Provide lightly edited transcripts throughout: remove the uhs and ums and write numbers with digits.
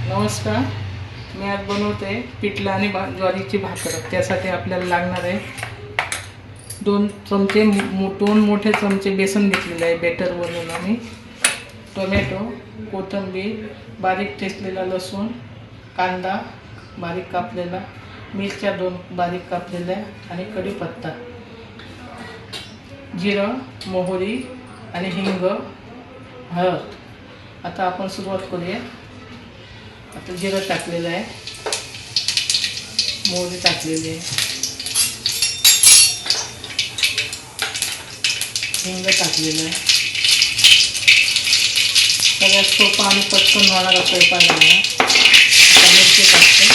नमस्कार. मी आज बनवते पिठलं आणि ज्वारीची भाकर. त्यासाठी आपल्याला लागणार आहे 2 मोठे चमचे बेसन घेतलेले आहे बेटर बनवून आम्ही. टोमॅटो, कोथिंबीर, बारीक ठेचलेला लसूण, कांदा बारीक कापलेला, मिरच्या 2 बारीक कापलेल्या आणि कढीपत्ता, जिरं, मोहरी आणि हिंग, हळद. आता आपण सुरुवात करूया. आता जिरं टाकलेलं आहे, मोहरी टाकलेली आहे, हिंग टाकलेलं आहे. सगळ्यात सोपा आणि पटकन होणारा स्वयंपाक आहे. आता मिरची टाकते,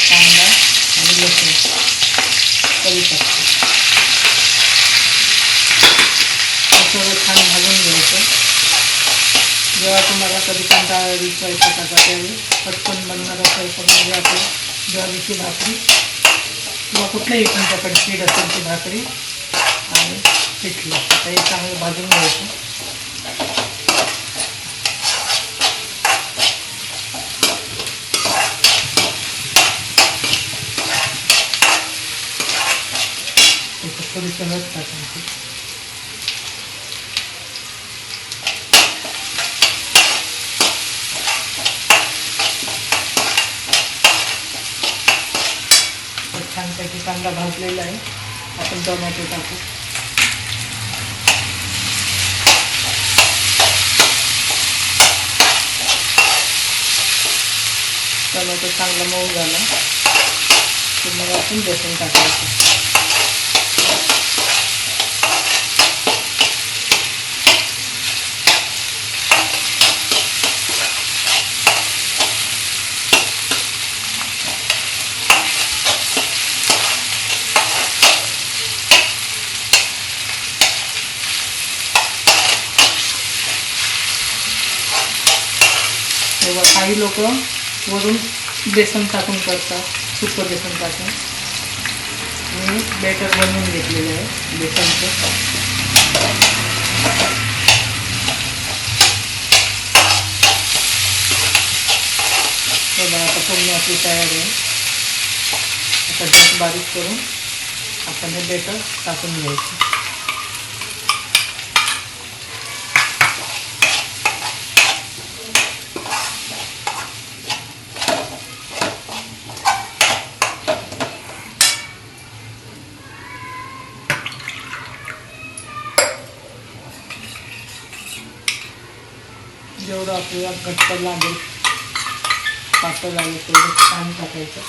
कांदा आणि लसूण कढी टाकते. सगळं छान भाजून घ्यायचं. जेव्हा तुम्हाला कधी कंटाळा स्वयंपाकाचा त्यावेळी पटकन बनणारा स्वयंपाक म्हणजे आपली ज्वारीची भाकरी किंवा कुठल्याही तुमच्याकडे पीठ असेल ती भाकरी आणि पिठलं. आता हे चांगलं भाजून घ्यायचं. थोडी हळद टाकायची. छानपैकी कांदा भाजलेला आहे. आपण टोमॅटो टाकू. टोमॅटो चांगला मऊ झाला की मग आपण बेसन टाकायचं. तेव्हा काही लोक वरून बेसन टाकून करतात, सुकं बेसन टाकून. मी बेटर बनवून घेतलेलं आहे बेसनचं. आता पूर्ण आपली तयारी आहे. आता गॅस बारीक करून आपण हे बेटर टाकून घ्यायचं. जेवढं आपल्याला घट्ट लागेल, पातळ लागेल तेवढं पाणी टाकायचं.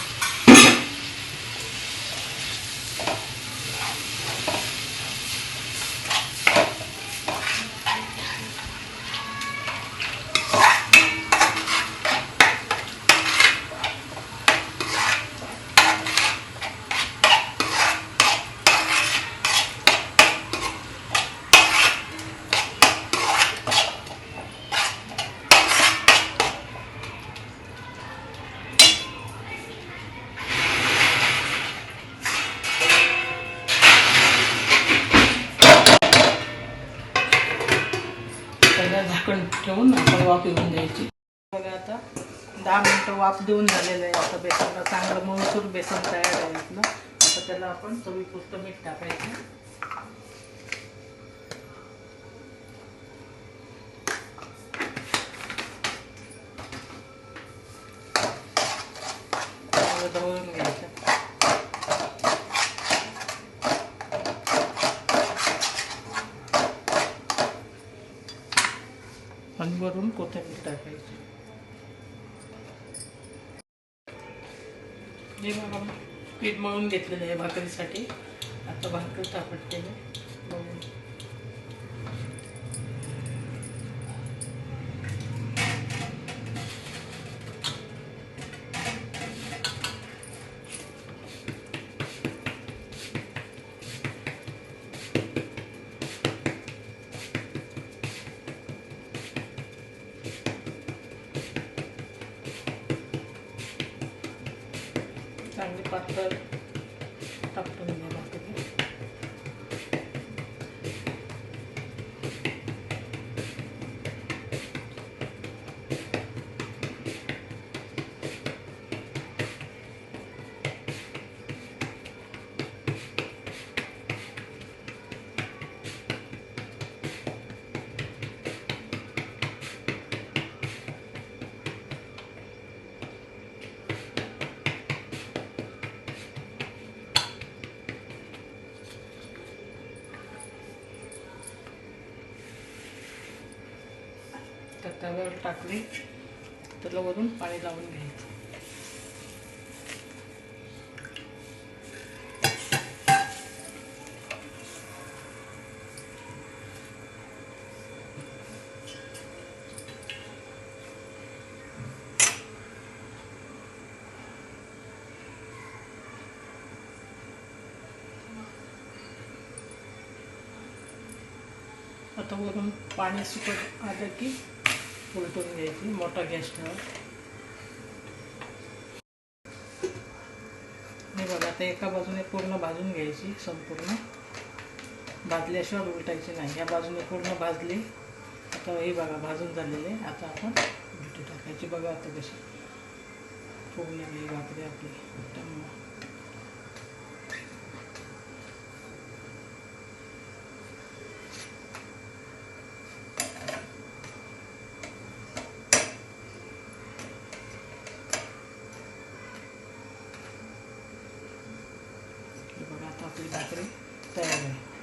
झाकण ठेवून आपण वाफ येऊन द्यायची. बघा आता 10 मिनटं वाफ देऊन झालेलं आहे. आता बेसनला चांगलं मऊसूर बेसन तयार आहे आपलं. आता त्याला आपण चवीपुरतं मीठ टाकायचं. ढवळून घ्यायचं. आणि वरून कोथिंबीर टाकायची. हे बघा पीठ मळून घेतलेलं आहे भाकरीसाठी. आता भाकर तापटते बघून. चांगली पातळ टाकून घ्यायला लागते. आता तव्यावर टाकले, त्याला वरून पाणी लावून घ्यायचं. आता वरून पाणी सुकत आलं की उलटून घ्यायची. मोठा गॅस ठेवा. हे बघा, आता एका बाजूने पूर्ण भाजून घ्यायची. संपूर्ण भाजल्याशिवाय उलटायची नाही. या बाजूने पूर्ण भाजली. आता हे बघा भाजून झालेले. आता आपण उलटी टाकायची. बघा आता कशी फुगून लागली भाकरी आपली. बघा आता आपली भाकरी तयार आहे.